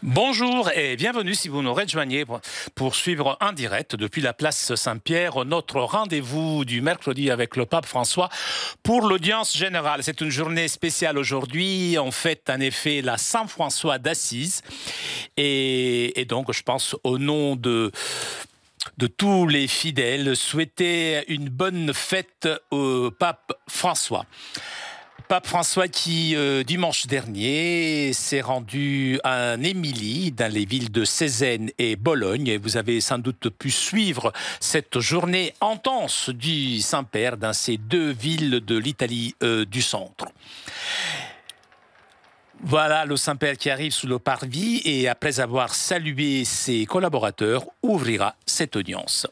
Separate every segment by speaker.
Speaker 1: Bonjour et bienvenue si vous nous rejoignez pour suivre en direct depuis la place Saint-Pierre notre rendez-vous du mercredi avec le pape François pour l'audience générale. C'est une journée spéciale aujourd'hui. On fête en effet la Saint-François d'Assise et donc je pense au nom de tous les fidèles, souhaiter une bonne fête au pape François. Pape François qui, dimanche dernier, s'est rendu en Émilie, dans les villes de Cézanne et Bologne. Et vous avez sans doute pu suivre cette journée intense du Saint-Père dans ces deux villes de l'Italie du centre. Voilà le Saint-Père qui arrive sous le parvis et après avoir salué ses collaborateurs, ouvrira cette audience.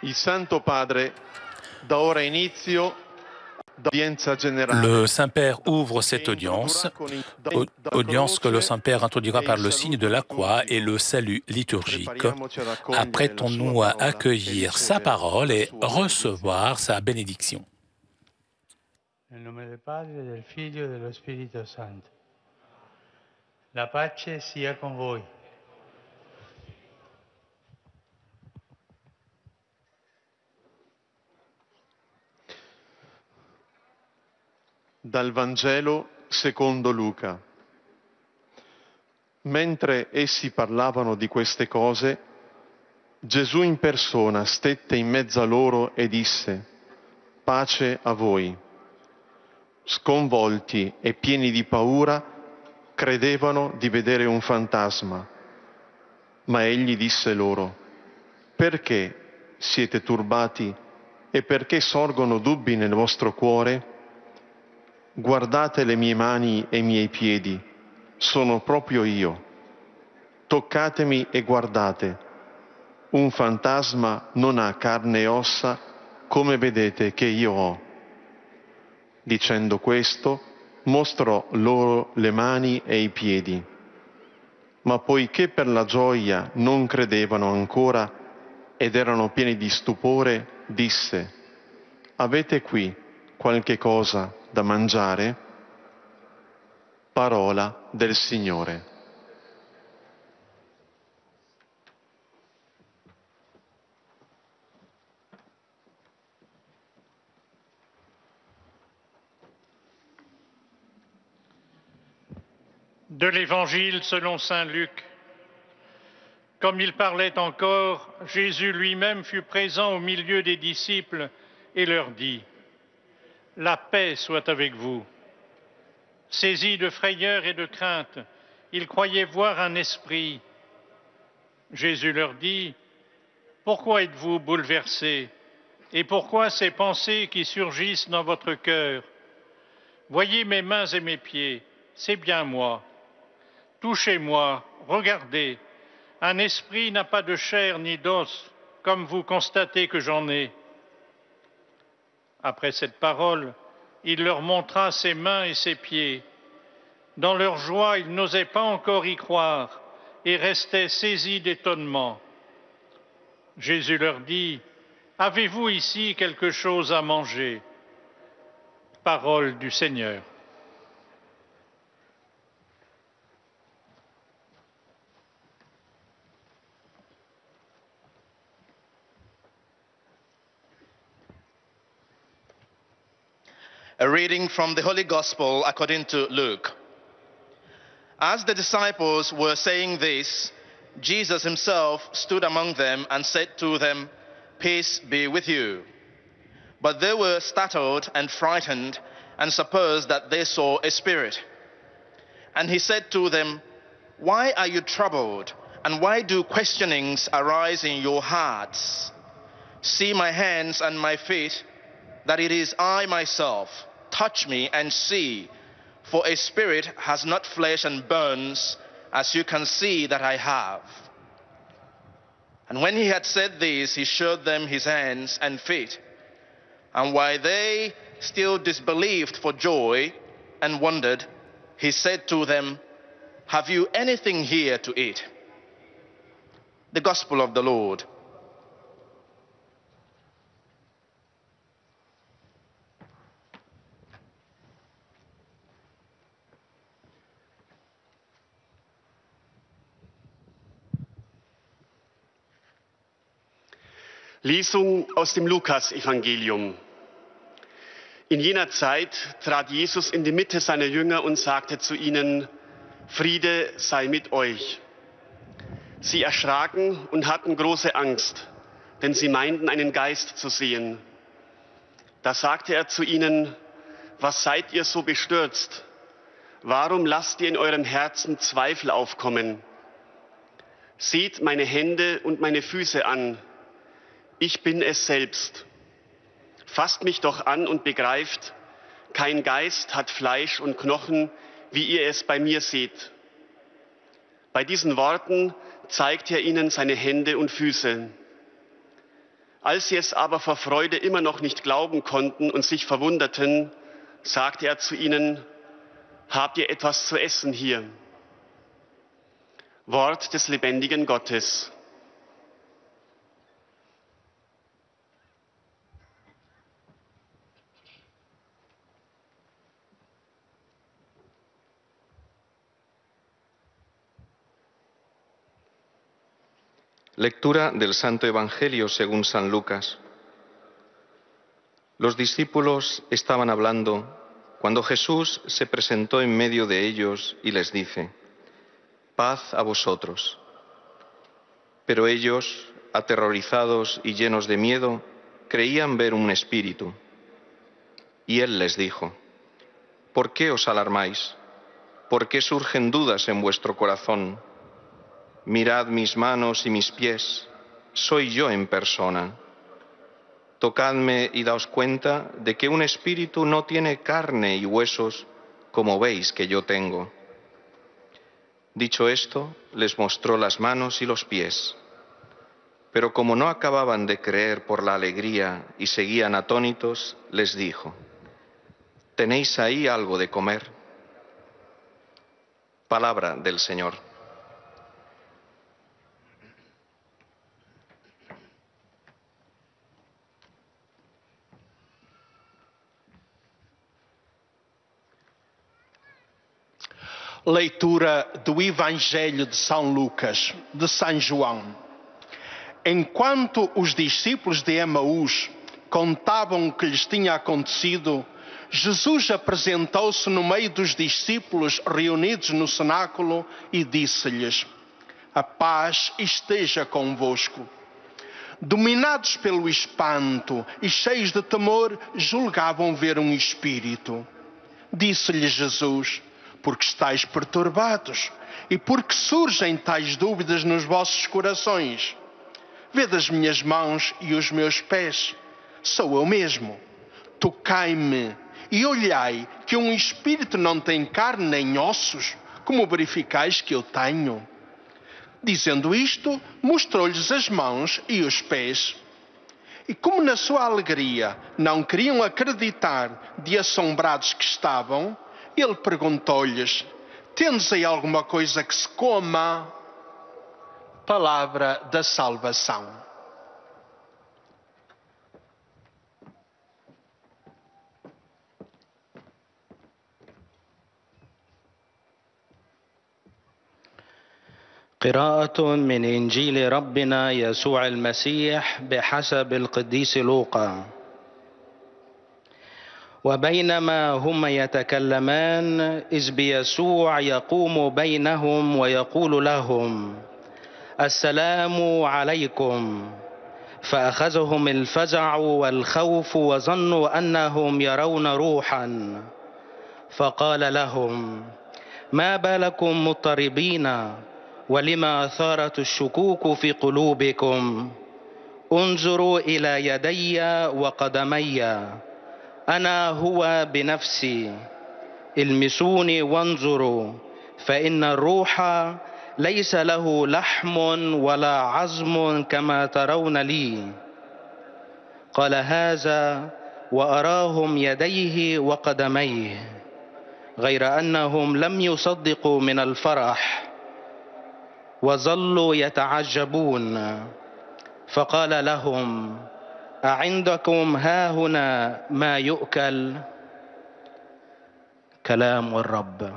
Speaker 2: Il Santo Padre da ora inizio d'udienza generale.
Speaker 1: Le Saint-Père ouvre cette audience que le Saint-Père introduira par le signe de la croix et le salut liturgique. Apprêtons-nous à accueillir sa parole et recevoir sa bénédiction.
Speaker 3: Nel nome del Padre, del Figlio e dello Spirito Santo. La pace sia con voi.
Speaker 2: Dal Vangelo secondo Luca. Mentre essi parlavano di queste cose, Gesù in persona stette in mezzo a loro e disse: pace a voi. Sconvolti e pieni di paura, credevano di vedere un fantasma. Ma egli disse loro: perché siete turbati e perché sorgono dubbi nel vostro cuore? Guardate le mie mani e i miei piedi, sono proprio io. Toccatemi e guardate. Un fantasma non ha carne e ossa come vedete che io ho. Dicendo questo, mostrò loro le mani e i piedi. Ma poiché per la gioia non credevano ancora ed erano pieni di stupore, disse: avete qui qualche cosa da mangiare? Parola del Signore.
Speaker 4: De l'Évangile selon saint Luc. Comme il parlait encore, Jésus lui-même fut présent au milieu des disciples et leur dit: la paix soit avec vous. Saisis de frayeur et de crainte, ils croyaient voir un esprit. Jésus leur dit: pourquoi êtes-vous bouleversés et pourquoi ces pensées qui surgissent dans votre cœur? Voyez mes mains et mes pieds, c'est bien moi. Touchez-moi, regardez, un esprit n'a pas de chair ni d'os, comme vous constatez que j'en ai. Après cette parole, il leur montra ses mains et ses pieds. Dans leur joie, ils n'osaient pas encore y croire et restaient saisis d'étonnement. Jésus leur dit: avez-vous ici quelque chose à manger? Parole du Seigneur.
Speaker 5: A reading from the Holy Gospel according to Luke. As the disciples were saying this, Jesus himself stood among them and said to them, "Peace be with you." But they were startled and frightened and supposed that they saw a spirit. And he said to them, "Why are you troubled, and why do questionings arise in your hearts? See my hands and my feet, that it is I myself. Touch me and see, for a spirit has not flesh and bones, as you can see that I have." And when he had said this, he showed them his hands and feet. And while they still disbelieved for joy and wondered, he said to them, "Have you anything here to eat?" The Gospel of the Lord.
Speaker 6: Lesung aus dem Lukas-Evangelium. In jener Zeit trat Jesus in die Mitte seiner Jünger und sagte zu ihnen: "Friede sei mit euch." Sie erschraken und hatten große Angst, denn sie meinten, einen Geist zu sehen. Da sagte er zu ihnen: "Was seid ihr so bestürzt? Warum lasst ihr in eurem Herzen Zweifel aufkommen? Seht meine Hände und meine Füße an. Ich bin es selbst. Fasst mich doch an und begreift, kein Geist hat Fleisch und Knochen, wie ihr es bei mir seht." Bei diesen Worten zeigt er ihnen seine Hände und Füße. Als sie es aber vor Freude immer noch nicht glauben konnten und sich verwunderten, sagte er zu ihnen: "Habt ihr etwas zu essen hier?" Wort des lebendigen Gottes.
Speaker 2: Lectura del Santo Evangelio según San Lucas. Los discípulos estaban hablando cuando Jesús se presentó en medio de ellos y les dice: "Paz a vosotros". Pero ellos, aterrorizados y llenos de miedo, creían ver un espíritu. Y él les dijo: "¿Por qué os alarmáis? ¿Por qué surgen dudas en vuestro corazón? Mirad mis manos y mis pies, soy yo en persona. Tocadme y daos cuenta de que un espíritu no tiene carne y huesos como veis que yo tengo". Dicho esto, les mostró las manos y los pies. Pero como no acababan de creer por la alegría y seguían atónitos, les dijo: "¿Tenéis ahí algo de comer?". Palabra del Señor.
Speaker 7: Leitura do Evangelho de São Lucas, de São João. Enquanto os discípulos de Emaús contavam o que lhes tinha acontecido, Jesus apresentou-se no meio dos discípulos reunidos no cenáculo e disse-lhes: "A paz esteja convosco." Dominados pelo espanto e cheios de temor, julgavam ver um espírito. Disse-lhes Jesus: "Porque estáis perturbados e porque surgem tais dúvidas nos vossos corações? Vede as minhas mãos e os meus pés, sou eu mesmo. Tocai-me e olhai que um espírito não tem carne nem ossos, como verificais que eu tenho." Dizendo isto, mostrou-lhes as mãos e os pés. E como na sua alegria não queriam acreditar, de assombrados que estavam, ele perguntou-lhes: "Tendes aí alguma coisa que se coma?" Palavra da salvação.
Speaker 8: قراءة من إنجيل ربنا يسوع المسيح بحسب القديس لوقا. وبينما هم يتكلمان إذ بيسوع يقوم بينهم ويقول لهم: السلام عليكم. فأخذهم الفزع والخوف وظنوا أنهم يرون روحا، فقال لهم: ما بالكم مضطربين، ولما أثارت الشكوك في قلوبكم؟ انظروا إلى يدي وقدمي، أنا هو بنفسي. المسوني وانظروا، فإن الروح ليس له لحم ولا عظم كما ترون لي. قال هذا وأراهم يديه وقدميه، غير أنهم لم يصدقوا من الفرح وظلوا يتعجبون. فقال لهم: أعندكم هاهنا ما يؤكل؟ كلام الرب.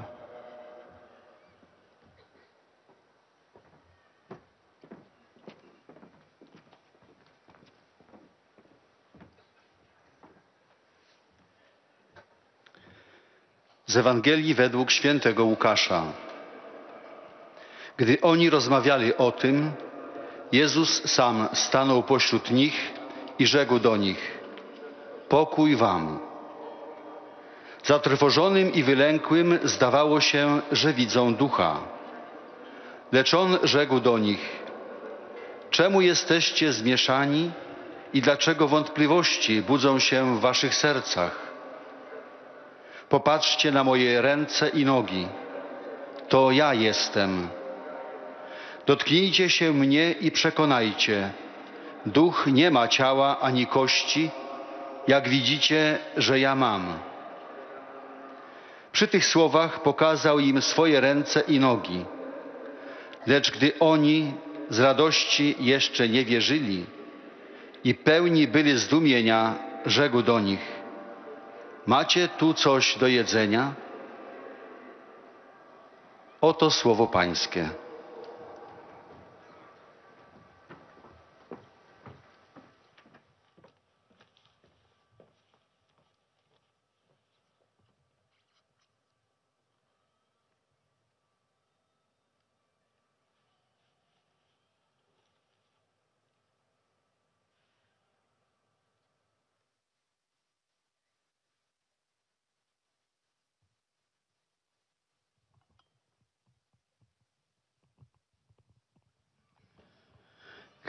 Speaker 9: Z Ewangelii według świętego Łukasza. Gdy oni rozmawiali o tym, Jezus sam stanął pośród nich i rzekł do nich: pokój wam. Zatrwożonym i wylękłym zdawało się, że widzą ducha. Lecz on rzekł do nich: czemu jesteście zmieszani i dlaczego wątpliwości budzą się w waszych sercach? Popatrzcie na moje ręce i nogi. To ja jestem. Dotknijcie się mnie i przekonajcie. Duch nie ma ciała ani kości, jak widzicie, że ja mam. Przy tych słowach pokazał im swoje ręce i nogi. Lecz gdy oni z radości jeszcze nie wierzyli i pełni byli zdumienia, rzekł do nich: macie tu coś do jedzenia? Oto słowo Pańskie.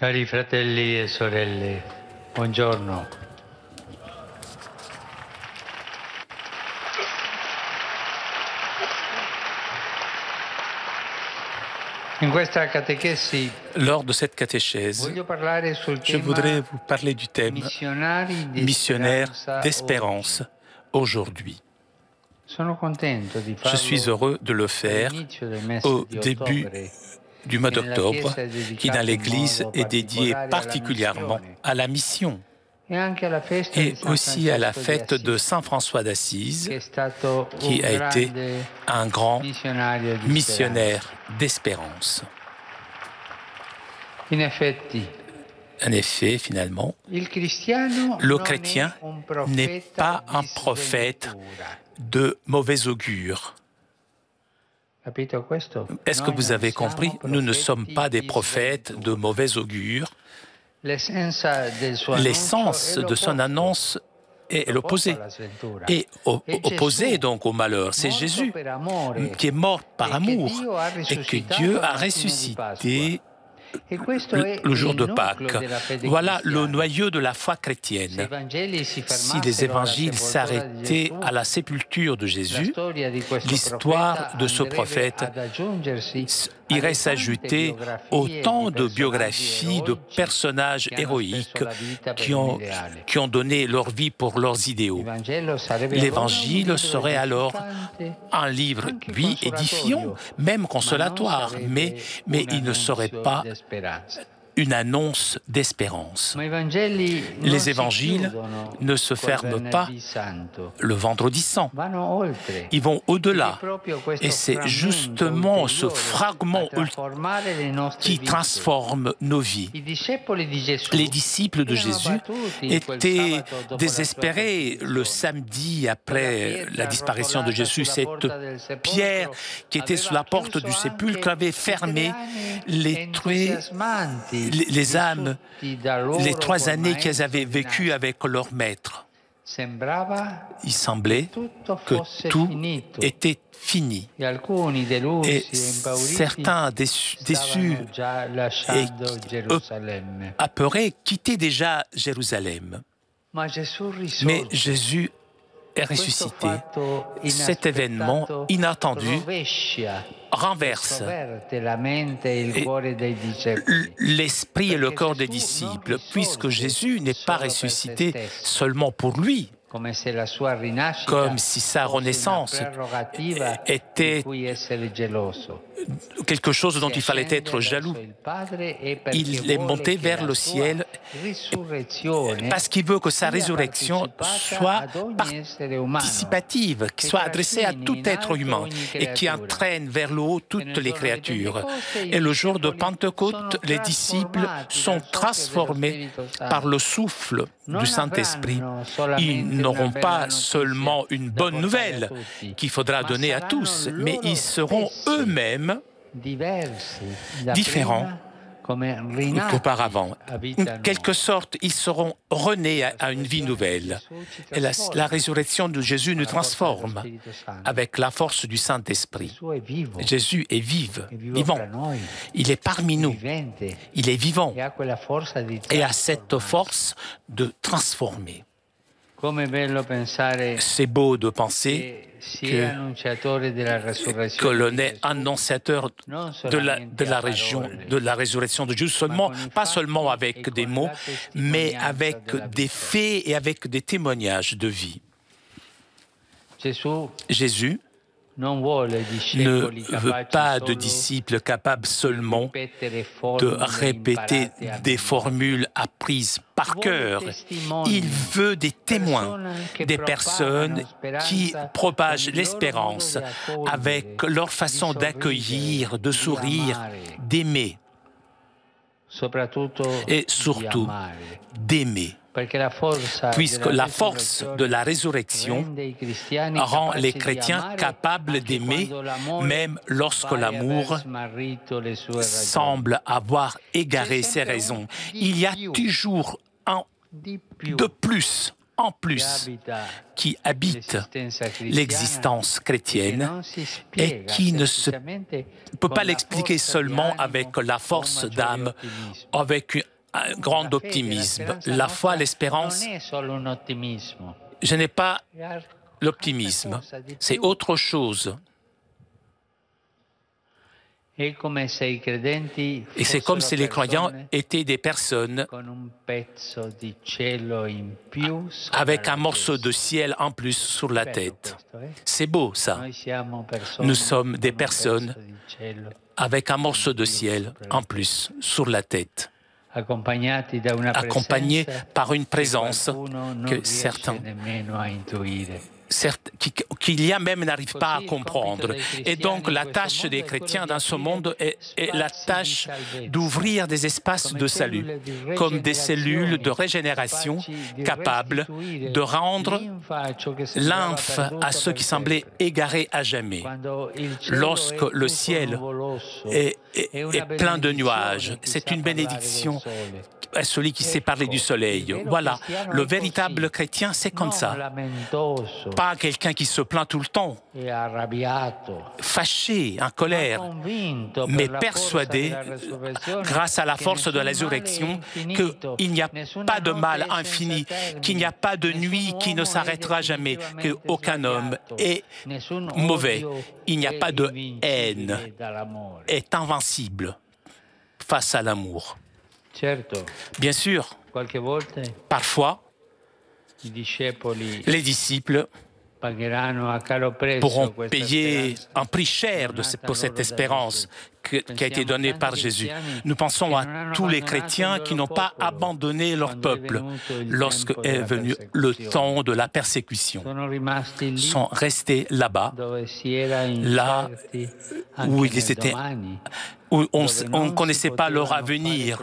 Speaker 3: Cari fratelli e sorelle, buongiorno. In questa catechesi,
Speaker 1: Lors de cette catéchèse, je voudrais vous parler du thème missionnaire d'espérance aujourd'hui. Je suis heureux de le faire au début du mois d'octobre, qui dans l'Église est dédié particulièrement à la mission et aussi à la fête de Saint François d'Assise, qui a été un grand missionnaire d'espérance. En effet, finalement, le chrétien n'est pas un prophète de mauvais augure. Est-ce que vous avez compris? Nous ne sommes pas des prophètes de mauvais augure. L'essence de son annonce est l'opposé. Et opposé donc au malheur, c'est Jésus qui est mort par amour et que Dieu a ressuscité le jour de Pâques. Voilà le noyau de la foi chrétienne. Si les évangiles s'arrêtaient à la sépulture de Jésus, l'histoire de ce prophète irait s'ajouter autant de biographies de personnages héroïques qui ont donné leur vie pour leurs idéaux. L'Évangile serait alors un livre, oui, édifiant, même consolatoire, mais il ne serait pas une annonce d'espérance. Les évangiles ne se ferment pas le vendredi saint. Ils vont au-delà. Et c'est justement ce fragment qui transforme nos vies. Les disciples de Jésus étaient désespérés le samedi après la disparition de Jésus. Cette pierre qui était sous la porte du sépulcre avait fermé les âmes, les 3 années qu'elles avaient vécues avec leur maître. Il semblait que tout était fini. Et certains déçus et apeurés quittaient déjà Jérusalem. Mais Jésus est ressuscité. Cet événement inattendu renverse l'esprit et le cœur des disciples, puisque Jésus n'est pas ressuscité seulement pour lui, comme si sa renaissance était quelque chose dont il fallait être jaloux. Il est monté vers le ciel parce qu'il veut que sa résurrection soit participative, qu'il soit adressée à tout être humain et qui entraîne vers le haut toutes les créatures. Et le jour de Pentecôte, les disciples sont transformés par le souffle du Saint-Esprit. Ils n'auront pas seulement une bonne nouvelle qu'il faudra donner à tous, mais ils seront eux-mêmes différents qu'auparavant. En quelque sorte, ils seront renés à une vie nouvelle. Et la résurrection de Jésus nous transforme avec la force du Saint-Esprit. Jésus est vivant. Il est parmi nous. Il est vivant. Et a cette force de transformer. C'est beau de penser que l'on est annonciateur de la résurrection de Jésus, pas seulement avec des mots, mais avec des faits et avec des témoignages de vie. Jésus ne veut pas de disciples capables seulement de répéter des formules apprises par cœur. Il veut des témoins, des personnes qui propagent l'espérance avec leur façon d'accueillir, de sourire, d'aimer et surtout d'aimer. Puisque la force de la résurrection rend les chrétiens capables d'aimer, même lorsque l'amour semble avoir égaré ses raisons. Il y a toujours un de plus, en plus, qui habite l'existence chrétienne et qui ne peut pas l'expliquer seulement avec la force d'âme, avec un grand optimisme. La foi, l'espérance, je n'ai pas l'optimisme, c'est autre chose. Et c'est comme si les croyants étaient des personnes avec un morceau de ciel en plus sur la tête. C'est beau, ça. Nous sommes des personnes avec un morceau de ciel en plus sur la tête, accompagnés par une présence que certains qu'il y a même n'arrive pas à comprendre. Et donc la tâche des chrétiens dans ce monde est la tâche d'ouvrir des espaces de salut, comme des cellules de régénération capables de rendre lymphe à ceux qui semblaient égarés à jamais. Lorsque le ciel est plein de nuages, c'est une bénédiction à celui qui sait parler du soleil. Voilà, le véritable chrétien, c'est comme ça. Pas quelqu'un qui se plaint tout le temps, fâché, en colère, mais persuadé, grâce à la force de la résurrection, qu'il n'y a pas de mal infini, qu'il n'y a pas de nuit qui ne s'arrêtera jamais, qu'aucun homme est mauvais. Il n'y a pas de haine, est invincible face à l'amour. Bien sûr, parfois, les disciples pourront payer un prix cher pour cette espérance qui a été donné par Jésus. Nous pensons à tous les chrétiens qui n'ont pas abandonné leur peuple lorsque est venu le temps de la persécution. Ils sont restés là-bas, là où ils étaient, où on ne connaissait pas leur avenir,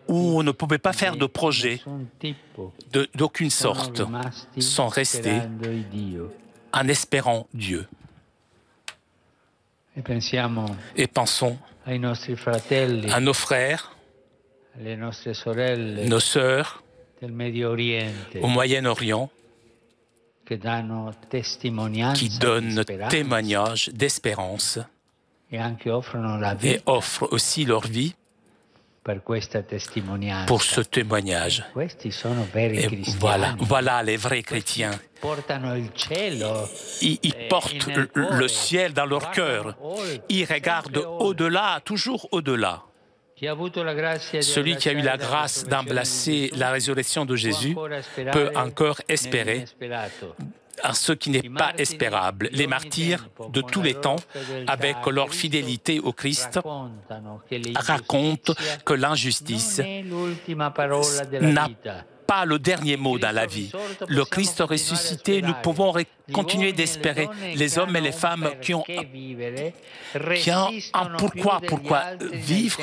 Speaker 1: où on ne pouvait pas faire de projet d'aucune sorte. Ils sont restés en espérant Dieu. Et pensons à nos frères, nos sœurs au Moyen-Orient qui donnent témoignage d'espérance et offrent aussi leur vie pour ce témoignage. Et voilà les vrais chrétiens. Ils portent le ciel dans leur cœur. Ils regardent au-delà, toujours au-delà. Celui qui a eu la grâce d'embrasser la résurrection de Jésus peut encore espérer à ce qui n'est pas espérable. Les martyrs de tous les temps, avec leur fidélité au Christ, racontent que l'injustice n'a pas le dernier mot dans la vie. Le Christ ressuscité, nous pouvons continuer d'espérer. Les hommes et les femmes qui ont un pourquoi vivre,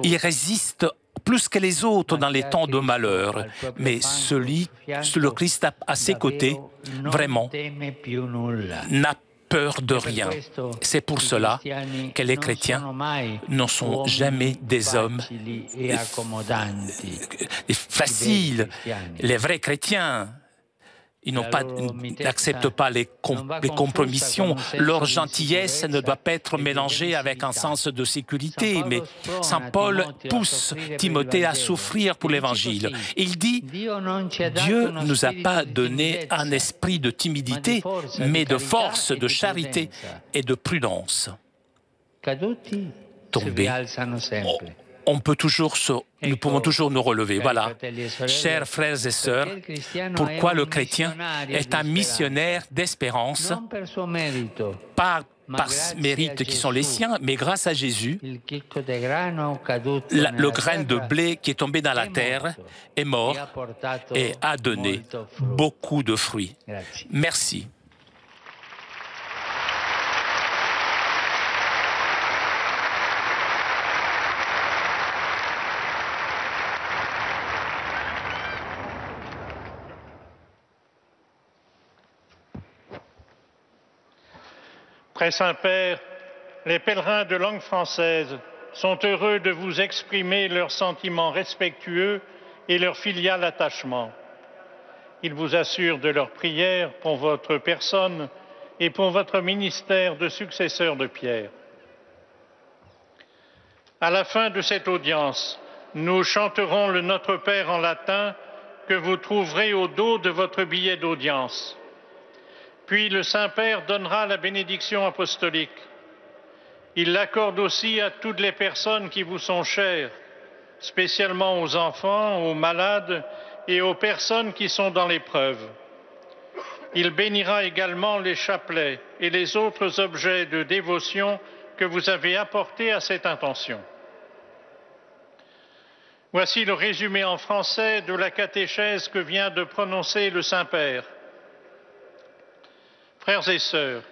Speaker 1: ils résistent plus que les autres dans les temps de malheur. Mais le Christ à ses côtés, vraiment, n'a peur de rien. C'est pour cela que les chrétiens ne sont jamais des hommes faciles. Les vrais chrétiens, ils n'acceptent pas les compromissions. Leur gentillesse ne doit pas être mélangée avec un sens de sécurité. Mais Saint Paul pousse Timothée à souffrir pour l'Évangile. Il dit, Dieu ne nous a pas donné un esprit de timidité, mais de force, de charité et de prudence. Tombés, nous pouvons toujours nous relever. Voilà, chers frères et sœurs, pourquoi le chrétien est un missionnaire d'espérance, pas par mérite qui sont les siens, mais grâce à Jésus, le grain de blé qui est tombé dans la terre est mort et a donné beaucoup de fruits. Merci.
Speaker 4: Très Saint-Père, les pèlerins de langue française sont heureux de vous exprimer leurs sentiments respectueux et leur filial attachement. Ils vous assurent de leur prière pour votre personne et pour votre ministère de successeur de Pierre. À la fin de cette audience, nous chanterons le Notre Père en latin que vous trouverez au dos de votre billet d'audience. Puis le Saint-Père donnera la bénédiction apostolique. Il l'accorde aussi à toutes les personnes qui vous sont chères, spécialement aux enfants, aux malades et aux personnes qui sont dans l'épreuve. Il bénira également les chapelets et les autres objets de dévotion que vous avez apportés à cette intention. Voici le résumé en français de la catéchèse que vient de prononcer le Saint-Père. Frères et sœurs,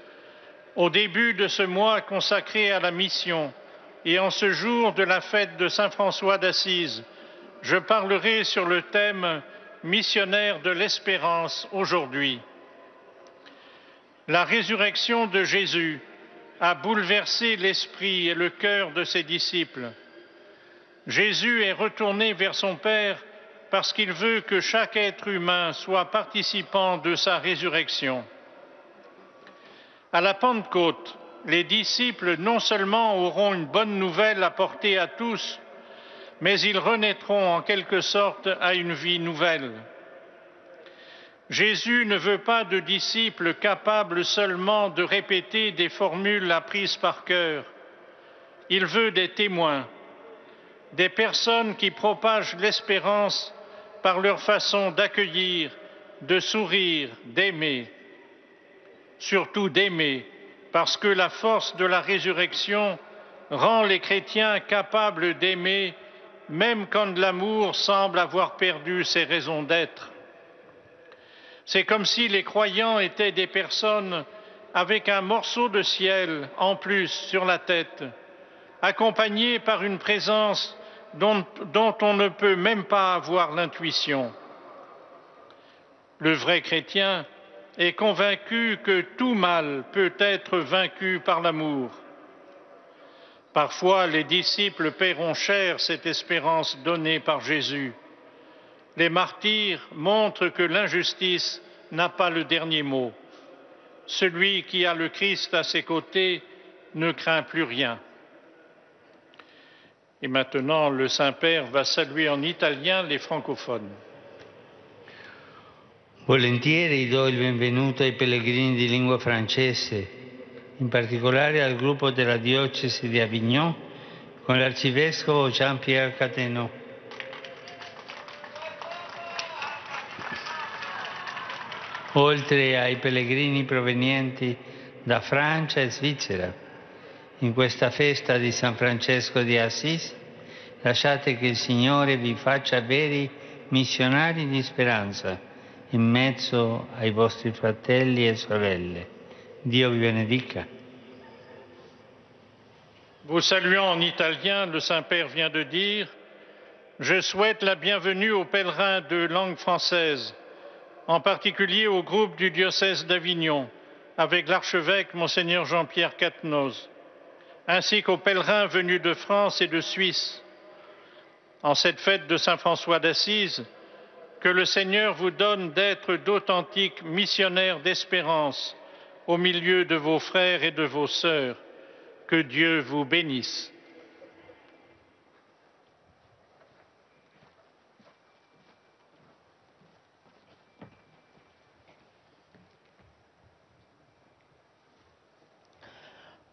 Speaker 4: au début de ce mois consacré à la mission et en ce jour de la fête de Saint François d'Assise, je parlerai sur le thème « Missionnaire de l'espérance aujourd'hui ». La résurrection de Jésus a bouleversé l'esprit et le cœur de ses disciples. Jésus est retourné vers son Père parce qu'il veut que chaque être humain soit participant de sa résurrection. À la Pentecôte, les disciples non seulement auront une bonne nouvelle à porter à tous, mais ils renaîtront en quelque sorte à une vie nouvelle. Jésus ne veut pas de disciples capables seulement de répéter des formules apprises par cœur. Il veut des témoins, des personnes qui propagent l'espérance par leur façon d'accueillir, de sourire, d'aimer. Surtout d'aimer, parce que la force de la résurrection rend les chrétiens capables d'aimer, même quand l'amour semble avoir perdu ses raisons d'être. C'est comme si les croyants étaient des personnes avec un morceau de ciel en plus sur la tête, accompagnés par une présence dont on ne peut même pas avoir l'intuition. Le vrai chrétien est convaincu que tout mal peut être vaincu par l'amour. Parfois, les disciples paieront cher cette espérance donnée par Jésus. Les martyrs montrent que l'injustice n'a pas le dernier mot. Celui qui a le Christ à ses côtés ne craint plus rien. Et maintenant, le Saint-Père va saluer en italien les francophones.
Speaker 3: Volentieri do il benvenuto ai pellegrini di lingua francese, in particolare al gruppo della diocesi di Avignon con l'arcivescovo Jean-Pierre Catenot. Oltre ai pellegrini provenienti da Francia e Svizzera, in questa festa di San Francesco di Assisi, lasciate che il Signore vi faccia veri missionari di speranza in mezzo ai vostri fratelli e sorelle. Dio vi benedica.
Speaker 4: Vous saluant en italien, le Saint-Père vient de dire « Je souhaite la bienvenue aux pèlerins de langue française, en particulier au groupe du diocèse d'Avignon, avec l'archevêque Monseigneur Jean-Pierre Catenot, ainsi qu'aux pèlerins venus de France et de Suisse. En cette fête de Saint François d'Assise, que le Seigneur vous donne d'être d'authentiques missionnaires d'espérance au milieu de vos frères et de vos sœurs. Que Dieu vous bénisse.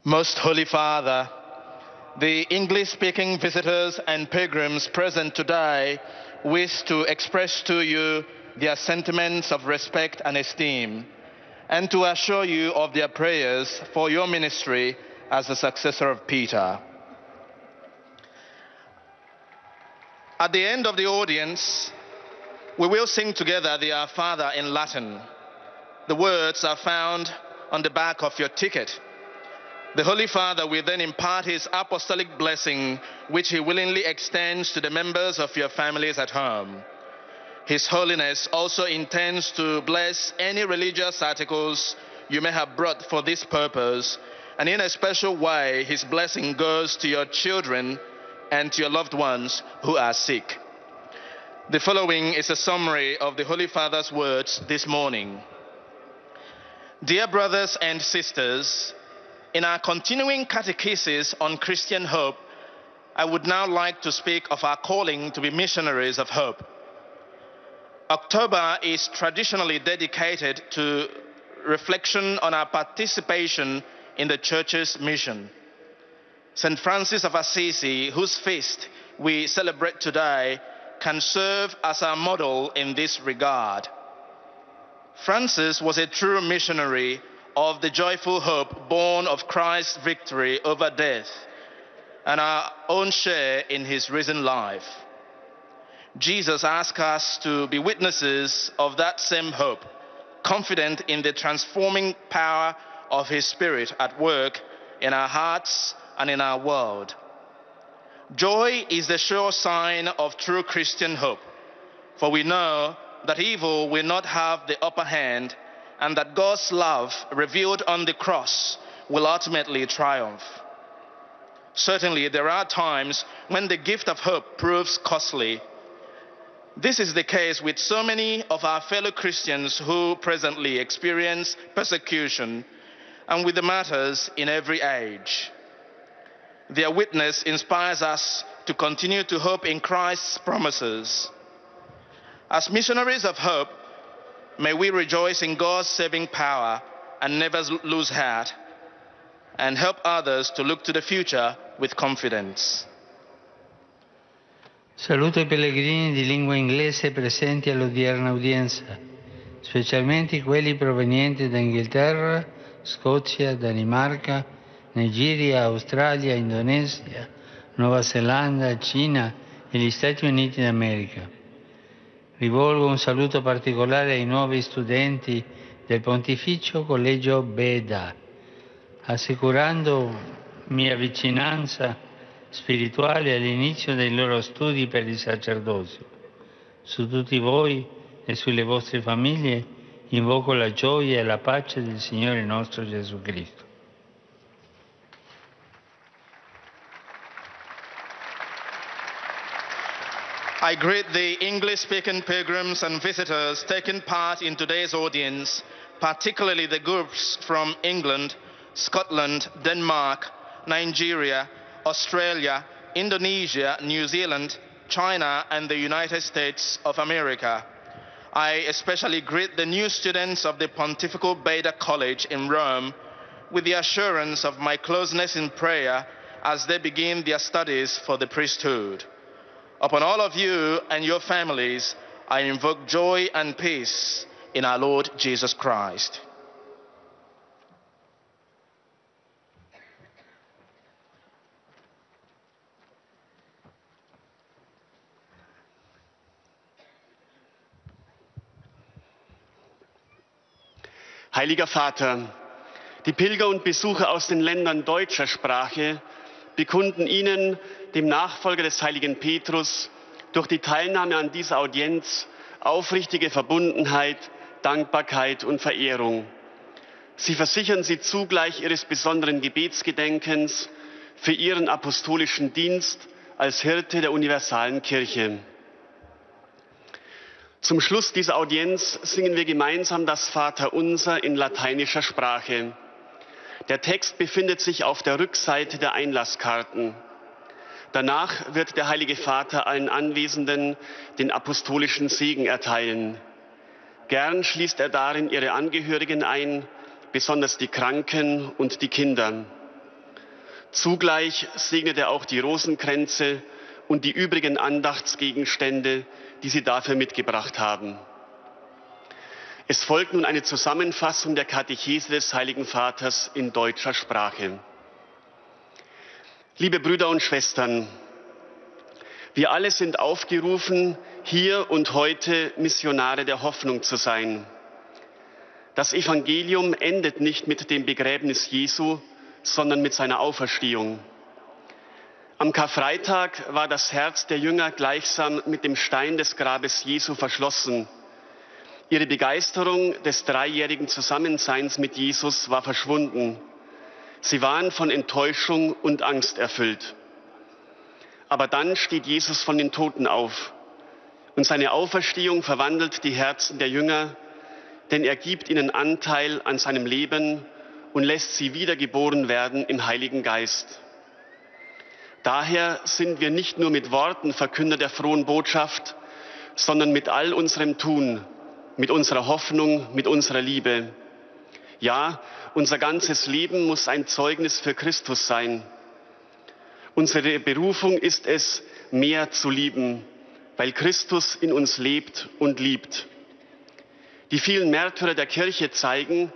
Speaker 5: Most Holy Father, the English-speaking visitors and pilgrims present today wish to express to you their sentiments of respect and esteem, and to assure you of their prayers for your ministry as the successor of Peter. At the end of the audience, we will sing together the Our Father in Latin. The words are found on the back of your ticket. The Holy Father will then impart his apostolic blessing, which he willingly extends to the members of your families at home. His Holiness also intends to bless any religious articles you may have brought for this purpose, and in a special way, his blessing goes to your children and to your loved ones who are sick. The following is a summary of the Holy Father's words this morning. Dear brothers and sisters, in our continuing catechesis on Christian hope, I would now like to speak of our calling to be missionaries of hope. October is traditionally dedicated to reflection on our participation in the Church's mission. St. Francis of Assisi, whose feast we celebrate today, can serve as our model in this regard. Francis was a true missionary of the joyful hope born of Christ's victory over death and our own share in his risen life. Jesus asks us to be witnesses of that same hope, confident in the transforming power of his Spirit at work in our hearts and in our world. Joy is the sure sign of true Christian hope, for we know that evil will not have the upper hand and that God's love revealed on the cross will ultimately triumph. Certainly, there are times when the gift of hope proves costly. This is the case with so many of our fellow Christians who presently experience persecution, and with the martyrs in every age. Their witness inspires us to continue to hope in Christ's promises. As missionaries of hope, may we rejoice in God's saving power and never lose heart, and help others to look to the future with confidence.
Speaker 3: Saluto i pellegrini di lingua inglese presenti all'odierna udienza, specialmente quelli provenienti da Inghilterra, Scozia, Danimarca, Nigeria, Australia, Indonesia, Nuova Zelanda, Cina e gli Stati Uniti d'America. Rivolgo un saluto particolare ai nuovi studenti del Pontificio Collegio Beda, assicurando mia vicinanza spirituale all'inizio dei loro studi per il sacerdozio. Su tutti voi e sulle vostre famiglie invoco la gioia e la pace del Signore nostro Gesù Cristo.
Speaker 5: I greet the English-speaking pilgrims and visitors taking part in today's audience, particularly the groups from England, Scotland, Denmark, Nigeria, Australia, Indonesia, New Zealand, China, and the United States of America. I especially greet the new students of the Pontifical Beda College in Rome with the assurance of my closeness in prayer as they begin their studies for the priesthood. Upon all of you and your families, I invoke joy and peace in our Lord Jesus Christ.
Speaker 6: Heiliger Vater, die Pilger und Besucher aus den Ländern deutscher Sprache bekunden Ihnen, dem Nachfolger des heiligen Petrus, durch die Teilnahme an dieser Audienz aufrichtige Verbundenheit, Dankbarkeit und Verehrung. Sie versichern Sie zugleich Ihres besonderen Gebetsgedenkens für Ihren apostolischen Dienst als Hirte der universalen Kirche. Zum Schluss dieser Audienz singen wir gemeinsam das Vaterunser in lateinischer Sprache. Der Text befindet sich auf der Rückseite der Einlasskarten. Danach wird der Heilige Vater allen Anwesenden den apostolischen Segen erteilen. Gern schließt er darin ihre Angehörigen ein, besonders die Kranken und die Kinder. Zugleich segnet er auch die Rosenkränze und die übrigen Andachtsgegenstände, die sie dafür mitgebracht haben. Es folgt nun eine Zusammenfassung der Katechese des Heiligen Vaters in deutscher Sprache. Liebe Brüder und Schwestern, wir alle sind aufgerufen, hier und heute Missionare der Hoffnung zu sein. Das Evangelium endet nicht mit dem Begräbnis Jesu, sondern mit seiner Auferstehung. Am Karfreitag war das Herz der Jünger gleichsam mit dem Stein des Grabes Jesu verschlossen. Ihre Begeisterung des dreijährigen Zusammenseins mit Jesus war verschwunden. Sie waren von Enttäuschung und Angst erfüllt. Aber dann steht Jesus von den Toten auf. Und seine Auferstehung verwandelt die Herzen der Jünger, denn er gibt ihnen Anteil an seinem Leben und lässt sie wiedergeboren werden im Heiligen Geist. Daher sind wir nicht nur mit Worten Verkünder der frohen Botschaft, sondern mit all unserem Tun, mit unserer Hoffnung, mit unserer Liebe. Ja, unser ganzes Leben muss ein Zeugnis für Christus sein. Unsere Berufung ist es, mehr zu lieben, weil Christus in uns lebt und liebt. Die vielen Märtyrer der Kirche zeigen,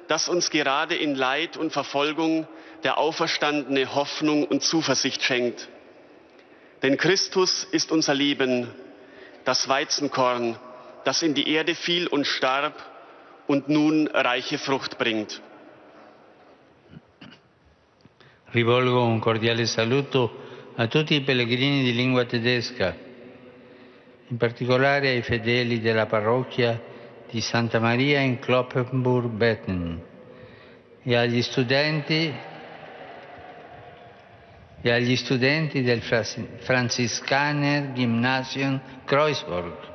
Speaker 6: dass uns gerade in Leid und Verfolgung der Auferstandene Hoffnung und Zuversicht schenkt. Denn Christus ist unser Leben, das Weizenkorn, das in die Erde fiel und starb und nun reiche Frucht bringt.
Speaker 3: Rivolgo un cordiale saluto a tutti i pellegrini di lingua tedesca, in particolare ai fedeli della parrocchia di Santa Maria in Cloppenburg-Betten e agli studenti del Franziskaner Gymnasium Kreuzburg.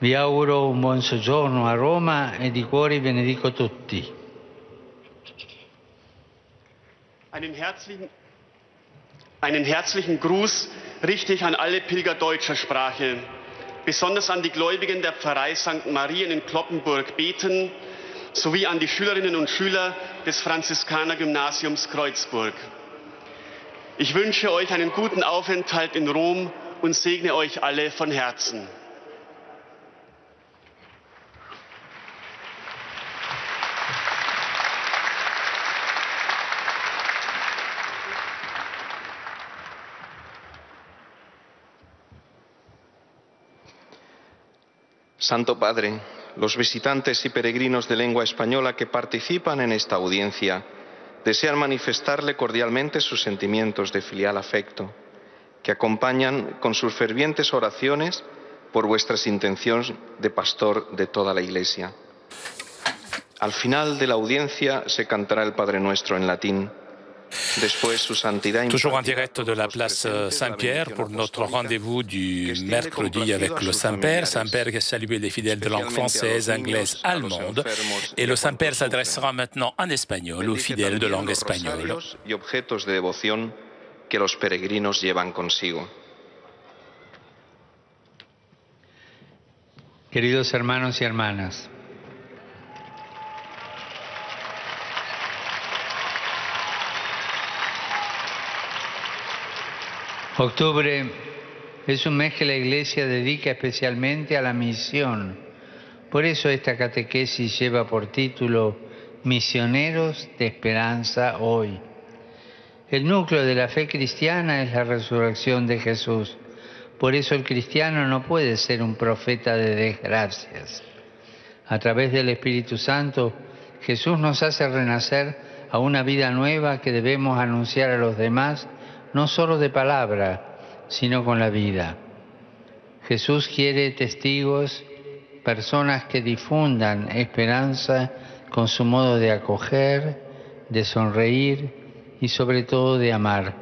Speaker 3: Vi auguro un buon soggiorno a Roma e di cuore benedico tutti.
Speaker 6: Einen herzlichen Gruß richte ich an alle Pilger deutscher Sprache, besonders an die Gläubigen der Pfarrei St. Marien in Cloppenburg-Beten sowie an die Schülerinnen und Schüler des Franziskanergymnasiums Kreuzburg. Ich wünsche euch einen guten Aufenthalt in Rom und segne euch alle von Herzen.
Speaker 2: Santo Padre, los visitantes y peregrinos de lengua española que participan en esta audiencia desean manifestarle cordialmente sus sentimientos de filial afecto, que acompañan con sus fervientes oraciones por vuestras intenciones de pastor de toda la Iglesia. Al final de la audiencia se cantará el Padre Nuestro en latín. Después, su santidad
Speaker 1: toujours en direct de la place Saint-Pierre pour notre rendez-vous du mercredi avec le Saint-Père. Saint-Père qui a salué les fidèles de langue française, anglaise, allemande. Et le Saint-Père s'adressera maintenant en espagnol aux fidèles de langue espagnole.
Speaker 2: Y objetos de devoción que los peregrinos llevan consigo.
Speaker 3: Queridos hermanos y hermanas, octubre es un mes que la Iglesia dedica especialmente a la misión. Por eso esta catequesis lleva por título Misioneros de Esperanza hoy. El núcleo de la fe cristiana es la resurrección de Jesús. Por eso el cristiano no puede ser un profeta de desgracias. A través del Espíritu Santo, Jesús nos hace renacer a una vida nueva que debemos anunciar a los demás, no solo de palabra, sino con la vida. Jesús quiere testigos, personas que difundan esperanza con su modo de acoger, de sonreír y sobre todo de amar.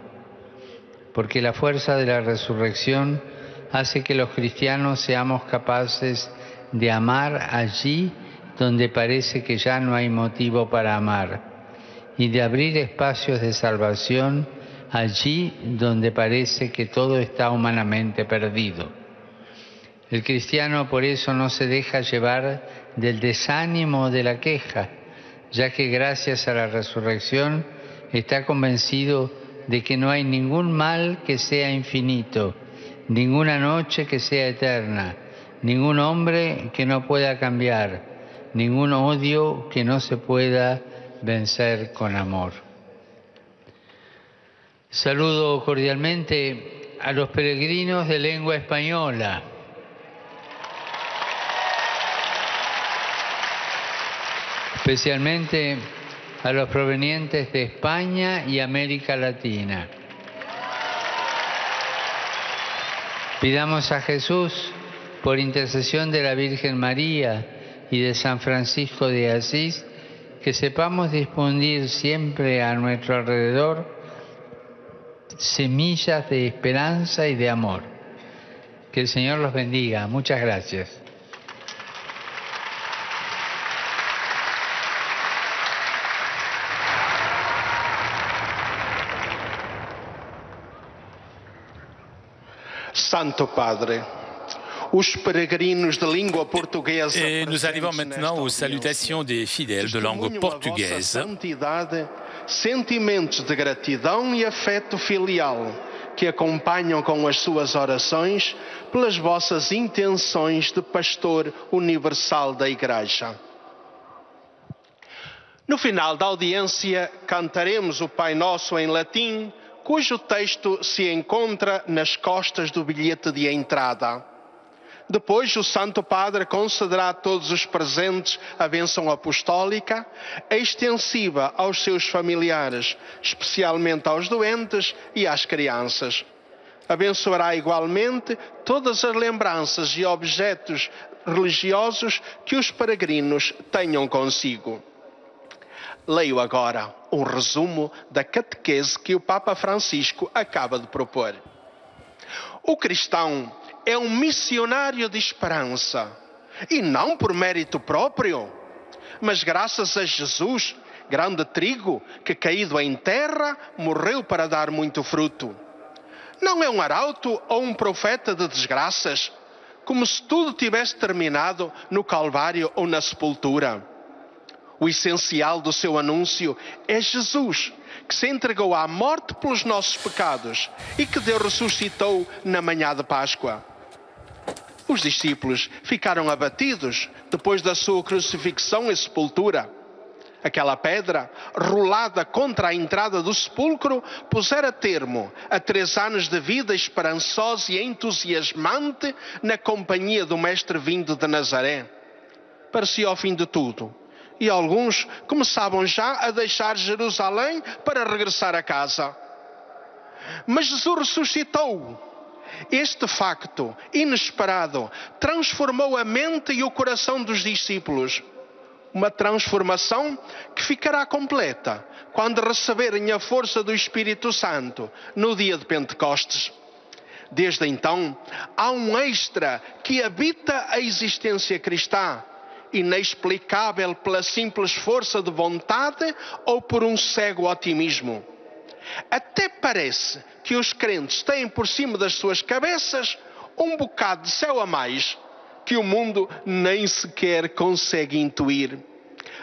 Speaker 3: Porque la fuerza de la resurrección hace que los cristianos seamos capaces de amar allí donde parece que ya no hay motivo para amar y de abrir espacios de salvación allí donde parece que todo está humanamente perdido. El cristiano por eso no se deja llevar del desánimo o de la queja, ya que gracias a la resurrección está convencido de que no hay ningún mal que sea infinito, ninguna noche que sea eterna, ningún hombre que no pueda cambiar, ningún odio que no se pueda vencer con amor. Saludo cordialmente a los peregrinos de lengua española. Especialmente a los provenientes de España y América Latina. Pidamos a Jesús, por intercesión de la Virgen María y de San Francisco de Asís, que sepamos difundir siempre a nuestro alrededor semillas de esperanza y de amor. Que el Señor los bendiga. Muchas gracias.
Speaker 7: Santo Padre, os peregrinos de língua portuguesa.
Speaker 1: Et nous arrivons maintenant aux salutations des fidèles de langue portugaise.
Speaker 7: Sentimentos de gratidão e afeto filial que acompanham com as suas orações pelas vossas intenções de pastor universal da Igreja. No final da audiência, cantaremos o Pai Nosso em latim, cujo texto se encontra nas costas do bilhete de entrada. Depois, o Santo Padre concederá a todos os presentes a bênção apostólica, extensiva aos seus familiares, especialmente aos doentes e às crianças. Abençoará igualmente todas as lembranças e objetos religiosos que os peregrinos tenham consigo. Leio agora um resumo da catequese que o Papa Francisco acaba de propor. O cristão é um missionário de esperança, e não por mérito próprio, mas graças a Jesus, grande trigo que caído em terra morreu para dar muito fruto. Não é um arauto ou um profeta de desgraças, como se tudo tivesse terminado no Calvário ou na sepultura. O essencial do seu anúncio é Jesus, que se entregou à morte pelos nossos pecados e que Deus ressuscitou na manhã de Páscoa. Os discípulos ficaram abatidos depois da sua crucifixão e sepultura. Aquela pedra, rolada contra a entrada do sepulcro, pusera termo a 3 anos de vida esperançosa e entusiasmante na companhia do Mestre vindo de Nazaré. Parecia o fim de tudo. E alguns começavam já a deixar Jerusalém para regressar a casa. Mas Jesus ressuscitou. Este facto inesperado transformou a mente e o coração dos discípulos. Uma transformação que ficará completa quando receberem a força do Espírito Santo no dia de Pentecostes. Desde então, há um extra que habita a existência cristã, inexplicável pela simples força de vontade ou por um cego otimismo. Até parece que os crentes têm por cima das suas cabeças um bocado de céu a mais que o mundo nem sequer consegue intuir.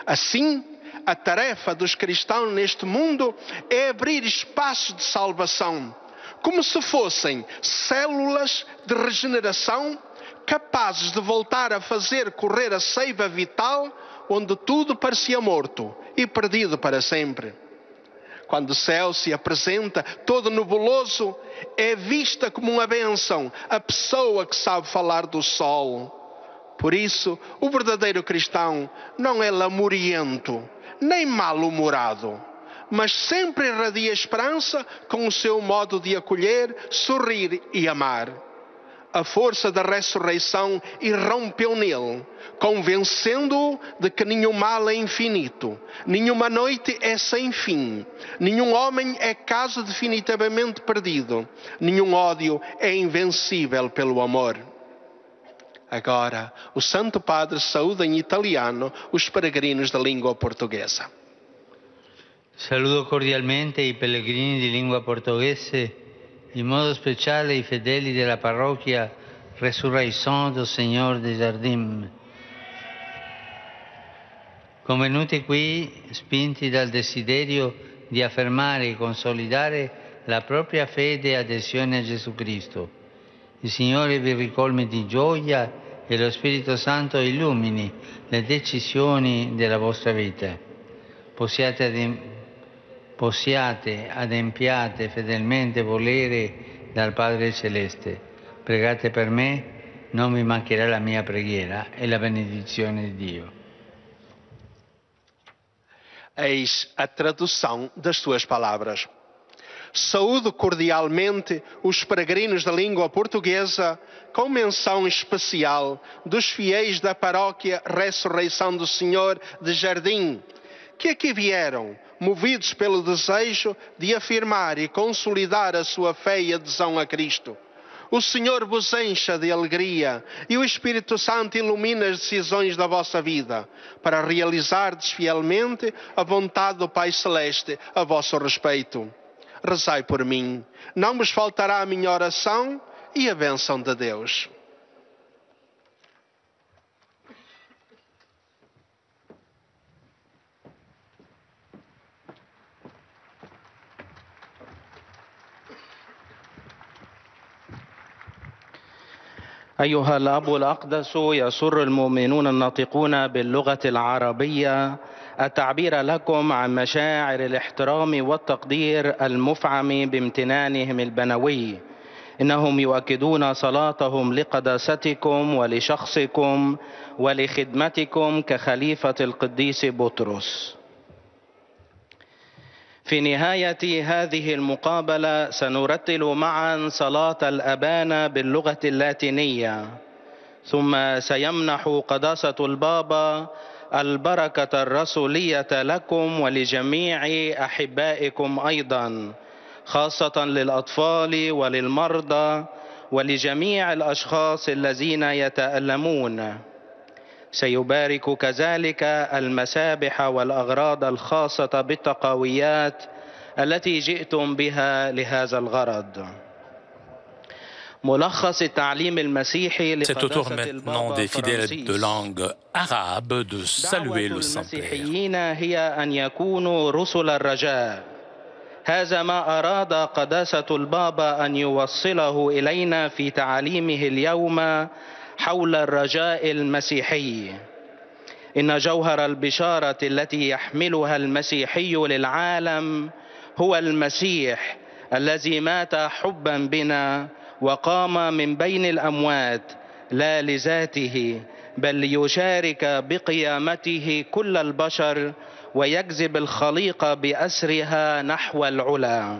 Speaker 7: Assim, a tarefa dos cristãos neste mundo é abrir espaços de salvação, como se fossem células de regeneração capazes de voltar a fazer correr a seiva vital onde tudo parecia morto e perdido para sempre. Quando o céu se apresenta todo nebuloso, é vista como uma bênção a pessoa que sabe falar do sol. Por isso, o verdadeiro cristão não é lamuriento, nem mal-humorado, mas sempre irradia esperança com o seu modo de acolher, sorrir e amar. A força da ressurreição irrompeu nele, convencendo-o de que nenhum mal é infinito, nenhuma noite é sem fim, nenhum homem é caso definitivamente perdido, nenhum ódio é invencível pelo amor. Agora, o Santo Padre saúda em italiano os peregrinos da língua portuguesa.
Speaker 3: Saluto cordialmente i pellegrini di lingua portoghese, in modo speciale i fedeli della parrocchia Resurreição do Senhor de Jardim. Convenuti qui spinti dal desiderio di affermare e consolidare la propria fede e adesione a Gesù Cristo. Il Signore vi ricolmi di gioia e lo Spirito Santo illumini le decisioni della vostra vita. Adempiate fedelmente volere dal Padre Celeste. Pregate per me, non vi mancherà la mia preghiera e la benedizione di Dio.
Speaker 7: Eis a tradução das suas palavras. Saúdo cordialmente os peregrinos da língua portuguesa, com menção especial dos fiéis da paróquia Ressurreição do Senhor de Jardim, que aqui vieram, movidos pelo desejo de afirmar e consolidar a sua fé e adesão a Cristo. O Senhor vos encha de alegria e o Espírito Santo ilumina as decisões da vossa vida, para realizardes fielmente a vontade do Pai Celeste a vosso respeito. Rezai por mim, não vos faltará a minha oração e a bênção de Deus.
Speaker 8: أيها الأب الأقدس، يسر المؤمنون الناطقون باللغة العربية التعبير لكم عن مشاعر الاحترام والتقدير المفعم بامتنانهم البنوي. إنهم يؤكدون صلاتهم لقداستكم ولشخصكم ولخدمتكم كخليفة القديس بطرس. في نهاية هذه المقابلة سنرتل معا صلاة الأبانا باللغة اللاتينية، ثم سيمنح قداسة البابا البركة الرسولية لكم ولجميع أحبائكم أيضا، خاصة للأطفال وللمرضى ولجميع الأشخاص الذين يتألمون. سيبارك كذلك المسابح والأغراض الخاصة بالتقويات التي جئتم بها لهذا الغرض. ملخص التعليم المسيحي
Speaker 1: C'est au tour maintenant des fidèles de langue arabe de saluer le Saint-Père.
Speaker 8: المسيحيين هي أن يكونوا رسل الرجاء. هذا ما أراد قداسة البابا أن يوصله إلينا في تعاليمه اليوم حول الرجاء المسيحي. إن جوهر البشارة التي يحملها المسيحي للعالم هو المسيح الذي مات حبا بنا وقام من بين الأموات، لا لذاته بل ليشارك بقيامته كل البشر ويجذب الخليقة بأسرها نحو العلا.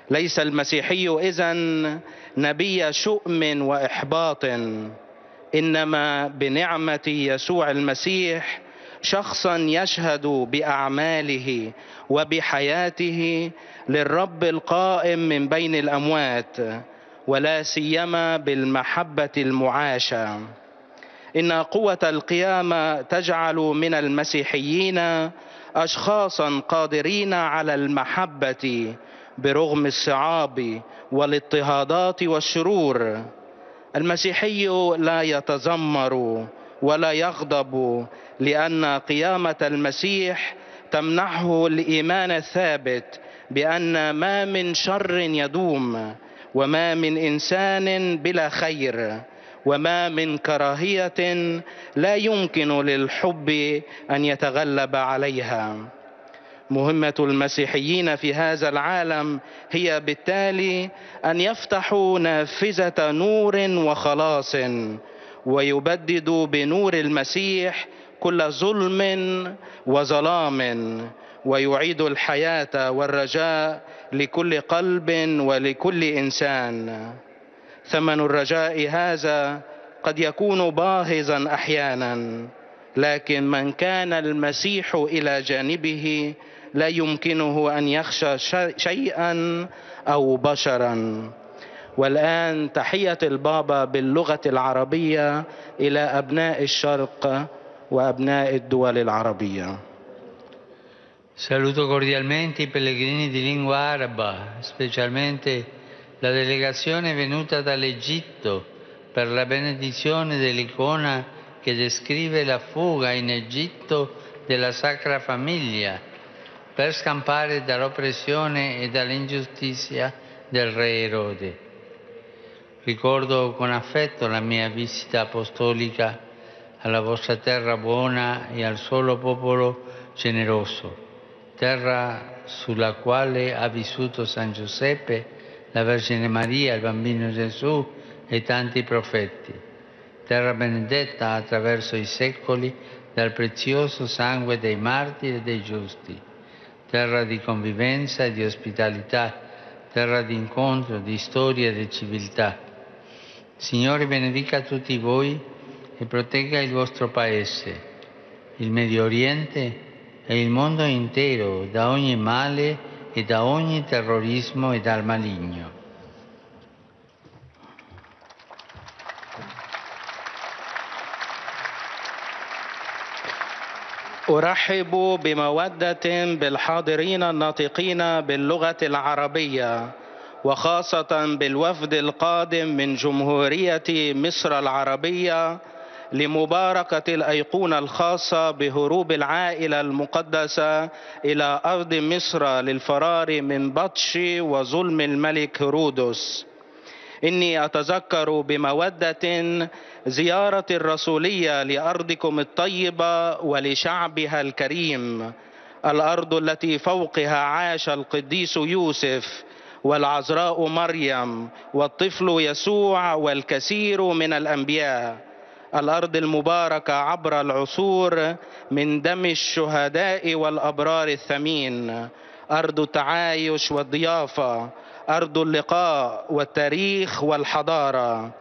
Speaker 8: ليس المسيحي إذن نبي شؤم وإحباط، إنما بنعمة يسوع المسيح شخصا يشهد بأعماله وبحياته للرب القائم من بين الأموات، ولا سيما بالمحبة المعاشة. إن قوة القيامة تجعل من المسيحيين أشخاصا قادرين على المحبة برغم الصعاب والاضطهادات والشرور. المسيحي لا يتذمر ولا يغضب، لأن قيامة المسيح تمنحه الإيمان الثابت بأن ما من شر يدوم، وما من إنسان بلا خير، وما من كراهية لا يمكن للحب أن يتغلب عليها. مهمة المسيحيين في هذا العالم هي بالتالي أن يفتحوا نافذة نور وخلاص، ويبددوا بنور المسيح كل ظلم وظلام، ويعيدوا الحياة والرجاء لكل قلب ولكل إنسان. ثمن الرجاء هذا قد يكون باهظا أحيانا، لكن من كان المسيح إلى جانبه لا يمكنه أن يخشى شيئا أو بشرا. والآن تحية البابا باللغة العربية إلى أبناء الشرق وأبناء الدول العربية.
Speaker 3: Saluto cordialmente i pellegrini di lingua araba, specialmente la delegazione venuta dall'Egitto per la benedizione dell'icona che descrive la fuga in Egitto della Sacra Famiglia per scampare dall'oppressione e dall'ingiustizia del re Erode. Ricordo con affetto la mia visita apostolica alla vostra terra buona e al solo popolo generoso, terra sulla quale ha vissuto San Giuseppe, la Vergine Maria, il Bambino Gesù e tanti profeti, terra benedetta attraverso i secoli dal prezioso sangue dei martiri e dei giusti, terra di convivenza e di ospitalità, terra di incontro, di storia e di civiltà. Signore benedica tutti voi e protegga il vostro Paese, il Medio Oriente e il mondo intero da ogni male e da ogni terrorismo e dal maligno.
Speaker 8: أرحب بمودة بالحاضرين الناطقين باللغة العربية، وخاصة بالوفد القادم من جمهورية مصر العربية لمباركة الأيقونة الخاصة بهروب العائلة المقدسة إلى أرض مصر للفرار من بطش وظلم الملك هيرودس. إني أتذكر بمودة زيارة الرسولية لأرضكم الطيبة ولشعبها الكريم، الأرض التي فوقها عاش القديس يوسف والعذراء مريم والطفل يسوع والكثير من الأنبياء، الأرض المباركة عبر العصور من دم الشهداء والأبرار الثمين، أرض التعايش والضيافة، أرض اللقاء والتاريخ والحضارة.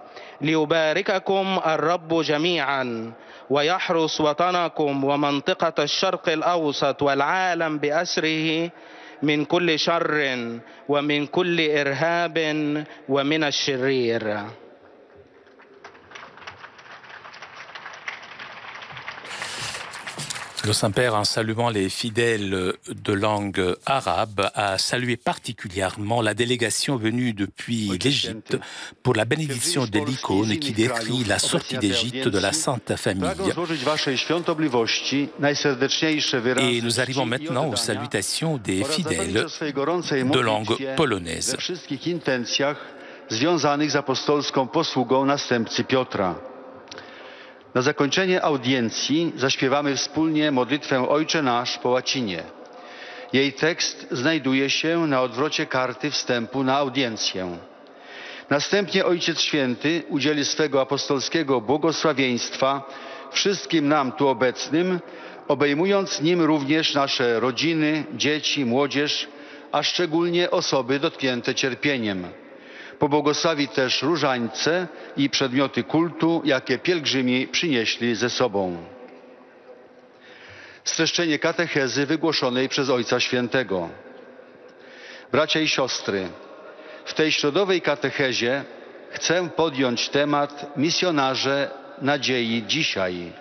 Speaker 8: ليبارككم الرب جميعا ويحرس وطنكم ومنطقة الشرق الأوسط والعالم بأسره من كل شر ومن كل إرهاب ومن الشرير.
Speaker 1: Le Saint-Père, en saluant les fidèles de langue arabe, a salué particulièrement la délégation venue depuis l'Égypte pour la bénédiction de l'icône qui décrit la sortie d'Égypte de la Sainte Famille. Et nous arrivons maintenant aux salutations des fidèles de langue polonaise.
Speaker 9: Na zakończenie audiencji zaśpiewamy wspólnie modlitwę Ojcze Nasz po łacinie. Jej tekst znajduje się na odwrocie karty wstępu na audiencję. Następnie Ojciec Święty udzieli swego apostolskiego błogosławieństwa wszystkim nam tu obecnym, obejmując nim również nasze rodziny, dzieci, młodzież, a szczególnie osoby dotknięte cierpieniem. Pobłogosławi też różańce i przedmioty kultu, jakie pielgrzymi przynieśli ze sobą. Streszczenie katechezy wygłoszonej przez Ojca Świętego. Bracia i siostry, w tej środowej katechezie chcę podjąć temat misjonarze nadziei dzisiaj.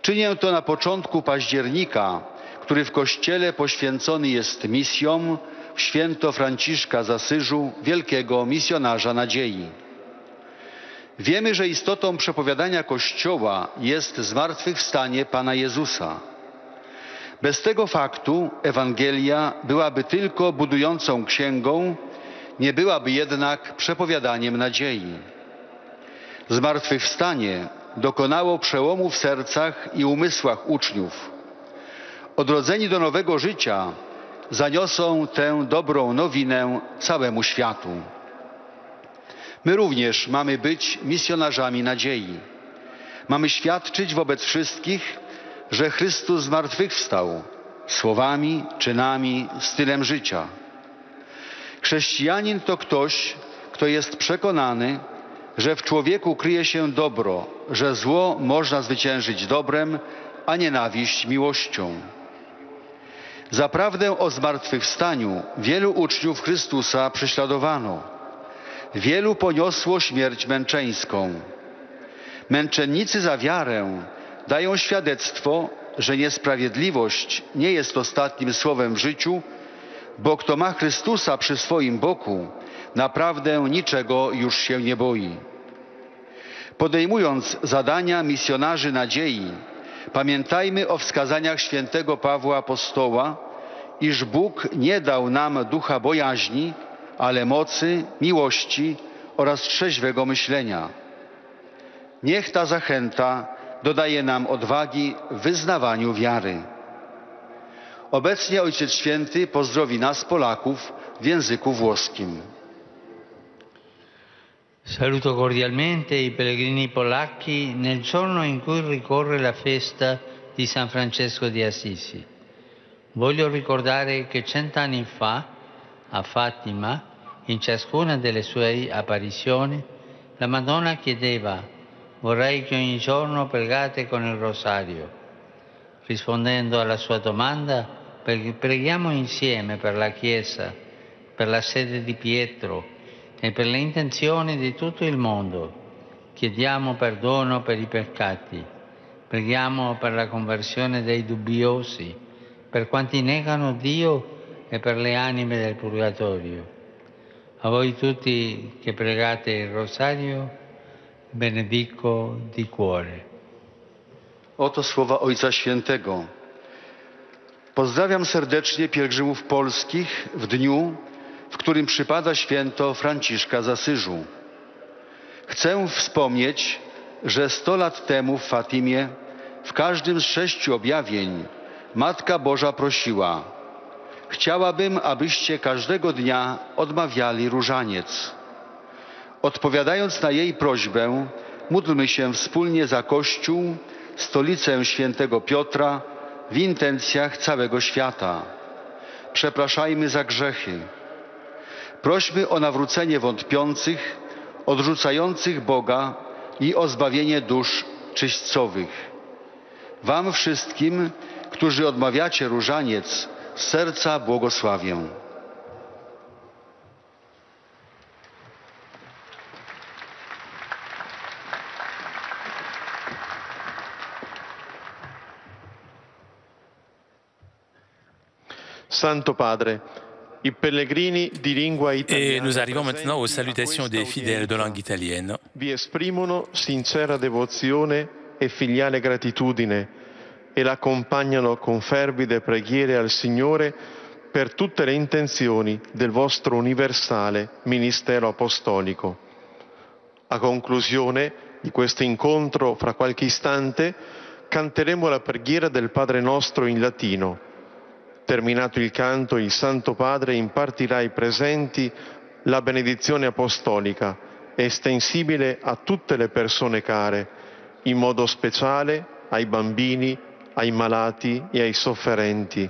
Speaker 9: Czynię to na początku października, który w Kościele poświęcony jest misjom w święto Franciszka z Asyżu, wielkiego misjonarza nadziei. Wiemy, że istotą przepowiadania Kościoła jest zmartwychwstanie Pana Jezusa. Bez tego faktu Ewangelia byłaby tylko budującą księgą, nie byłaby jednak przepowiadaniem nadziei. Zmartwychwstanie dokonało przełomu w sercach i umysłach uczniów. Odrodzeni do nowego życia zaniosą tę dobrą nowinę całemu światu. My również mamy być misjonarzami nadziei. Mamy świadczyć wobec wszystkich, że Chrystus zmartwychwstał słowami, czynami, stylem życia. Chrześcijanin to ktoś, kto jest przekonany, że w człowieku kryje się dobro, że zło można zwyciężyć dobrem, a nienawiść miłością. Za prawdę o zmartwychwstaniu wielu uczniów Chrystusa prześladowano. Wielu poniosło śmierć męczeńską. Męczennicy za wiarę dają świadectwo, że niesprawiedliwość nie jest ostatnim słowem w życiu, bo kto ma Chrystusa przy swoim boku, naprawdę niczego już się nie boi. Podejmując zadania misjonarzy nadziei, pamiętajmy o wskazaniach świętego Pawła Apostoła, iż Bóg nie dał nam ducha bojaźni, ale mocy, miłości oraz trzeźwego myślenia. Niech ta zachęta dodaje nam odwagi w wyznawaniu wiary. Obecnie Ojciec Święty pozdrowi nas, Polaków, w języku włoskim.
Speaker 3: Saluto cordialmente i pellegrini polacchi nel giorno in cui ricorre la festa di San Francesco di Assisi. Voglio ricordare che 100 anni fa, a Fatima, in ciascuna delle sue apparizioni, la Madonna chiedeva: vorrei che ogni giorno pregate con il rosario. Rispondendo alla sua domanda, preghiamo insieme per la Chiesa, per la sede di Pietro e per le intenzioni di tutto il mondo. Chiediamo perdono per i peccati. Preghiamo per la conversione dei dubbiosi, per quanti negano Dio e per le anime del purgatorio. A voi tutti che pregate il rosario, benedico di cuore.
Speaker 9: Oto słowa Ojca Świętego. Pozdrawiam serdecznie pielgrzymów polskich w dniu, w którym przypada święto Franciszka z Asyżu. Chcę wspomnieć, że 100 lat temu w Fatimie, w każdym z 6 objawień, Matka Boża prosiła: chciałabym, abyście każdego dnia odmawiali różaniec. Odpowiadając na jej prośbę, módlmy się wspólnie za Kościół, stolicę świętego Piotra, w intencjach całego świata. Przepraszajmy za grzechy. Prośmy o nawrócenie wątpiących, odrzucających Boga i o zbawienie dusz czyśćcowych. Wam wszystkim, którzy odmawiacie różaniec, z serca błogosławię.
Speaker 2: Santo Padre, i pellegrini di lingua italiana.
Speaker 1: Et nous arrivons maintenant aux salutations des fidèles de langue italienne.
Speaker 2: Vi esprimono sincera devozione e filiale gratitudine e l'accompagnano con fervide preghiere al Signore per tutte le intenzioni del vostro universale ministero apostolico. A conclusione di questo incontro, fra qualche istante, canteremo la preghiera del Padre nostro in latino. Terminato il canto, il Santo Padre impartirà ai presenti la benedizione apostolica, estensibile a tutte le persone care, in modo speciale ai bambini, ai malati e ai sofferenti,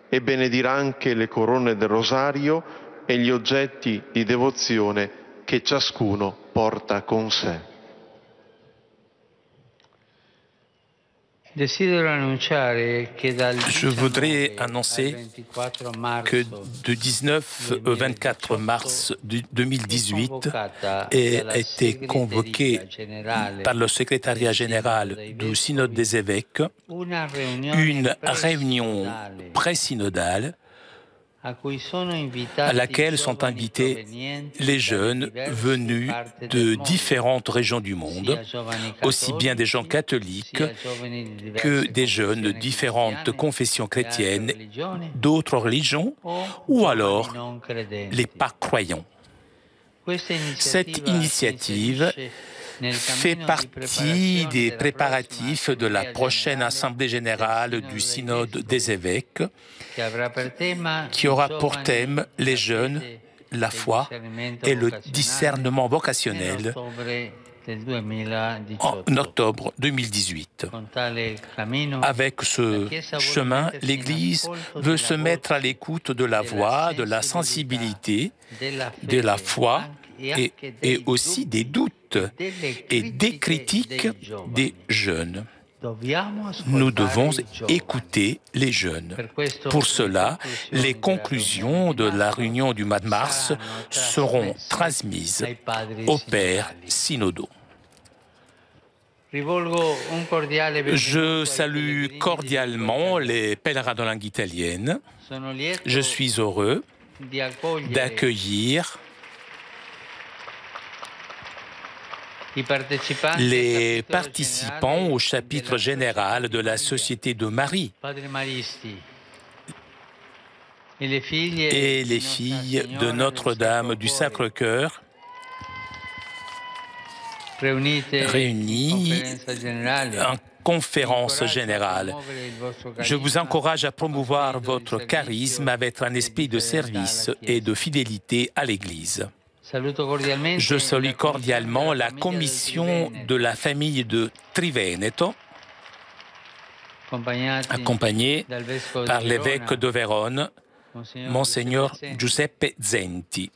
Speaker 2: e benedirà anche le corone del rosario e gli oggetti di devozione che ciascuno porta con sé.
Speaker 1: Je voudrais annoncer que du 19 au 24 mars 2018 a été convoquée par le secrétariat général du Synode des évêques une réunion pré-synodale à laquelle sont invités les jeunes venus de différentes régions du monde, aussi bien des gens catholiques que des jeunes de différentes confessions chrétiennes, d'autres religions, ou alors les pas croyants. Cette initiative fait partie des préparatifs de la prochaine Assemblée générale du Synode des évêques, qui aura pour thème les jeunes, la foi et le discernement vocationnel en octobre 2018. Avec ce chemin, l'Église veut se mettre à l'écoute de la voix, de la sensibilité, de la foi et aussi des doutes et des critiques des jeunes. Nous devons écouter les jeunes. Pour cela, les conclusions de la réunion du mois de mars seront transmises aux pères synodaux. Je salue cordialement les pèlerins de langue italienne. Je suis heureux d'accueillir les participants au chapitre général de la Société de Marie et les filles de Notre-Dame du Sacre-Cœur réunis en conférence générale. Je vous encourage à promouvoir votre charisme avec un esprit de service et de fidélité à l'Église. Je salue cordialement la commission de la famille de Triveneto, accompagnée par l'évêque de Vérone, Monseigneur Giuseppe Zenti.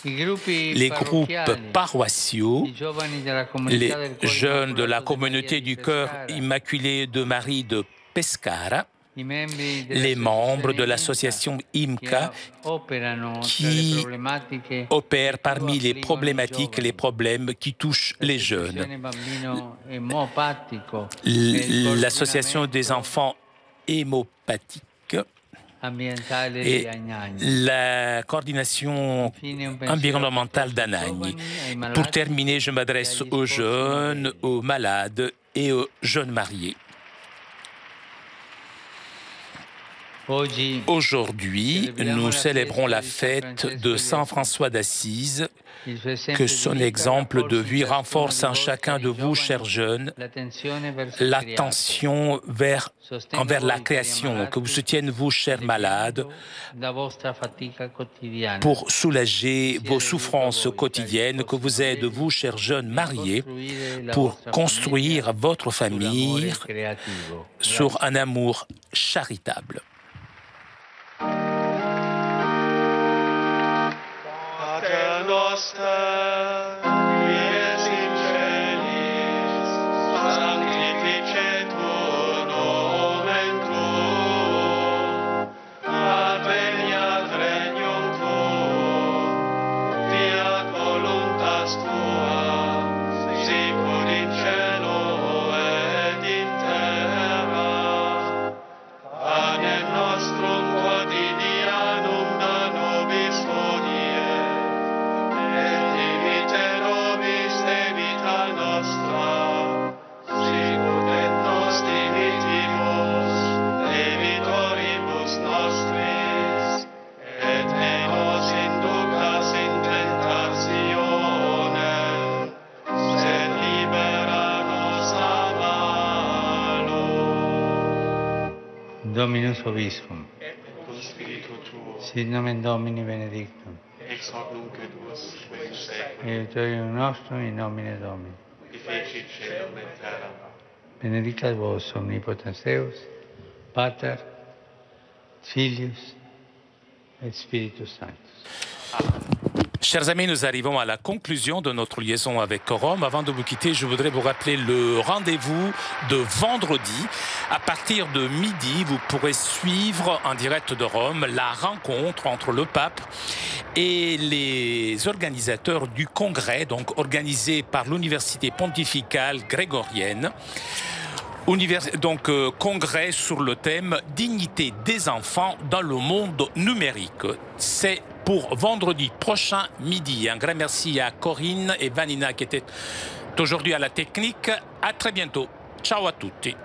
Speaker 1: Les groupes paroissiaux, les jeunes de la communauté du cœur immaculé de Marie de Pescara, les membres de l'association IMCA qui opèrent parmi les problématiques et les problèmes qui touchent les jeunes. L'association des enfants hémopathiques et la coordination environnementale d'Anagni. Pour terminer, je m'adresse aux jeunes, aux malades et aux jeunes mariés. Aujourd'hui, nous célébrons la fête de Saint François d'Assise. Que son exemple de vie renforce en chacun de vous, chers jeunes, l'attention envers la création, que vous soutienne vous, chers malades, pour soulager vos souffrances quotidiennes, que vous aide vous, chers jeunes mariés, pour construire votre famille sur un amour charitable.
Speaker 10: Nostra, qui es in celis, sanctificetur nomen tuum, adveniat regnum tuum, fiat voluntas tua, sicur in cielo et in terra. Panem nostrum quotidianum da nobis hodie, et dimitte
Speaker 3: Dominus Vobiscum.
Speaker 6: et cum spiritu tuo,
Speaker 3: Sit nomen Domini benedictum.
Speaker 6: ex hoc nunc et us, et in seculum,
Speaker 3: Aiutorium nostrum in nomine Domini.
Speaker 6: qui fecit caelum et terram.
Speaker 3: Benedicat vos omnipotens Deus, Pater, Filius et Spiritus Sanctus.
Speaker 1: Chers amis, nous arrivons à la conclusion de notre liaison avec Rome. Avant de vous quitter, je voudrais vous rappeler le rendez-vous de vendredi. À partir de midi, vous pourrez suivre en direct de Rome la rencontre entre le pape et les organisateurs du congrès, donc organisé par l'Université pontificale grégorienne. Congrès sur le thème « Dignité des enfants dans le monde numérique ». C'est pour vendredi prochain midi. Un grand merci à Corinne et Vanina qui étaient aujourd'hui à la technique. À très bientôt. Ciao à tutti.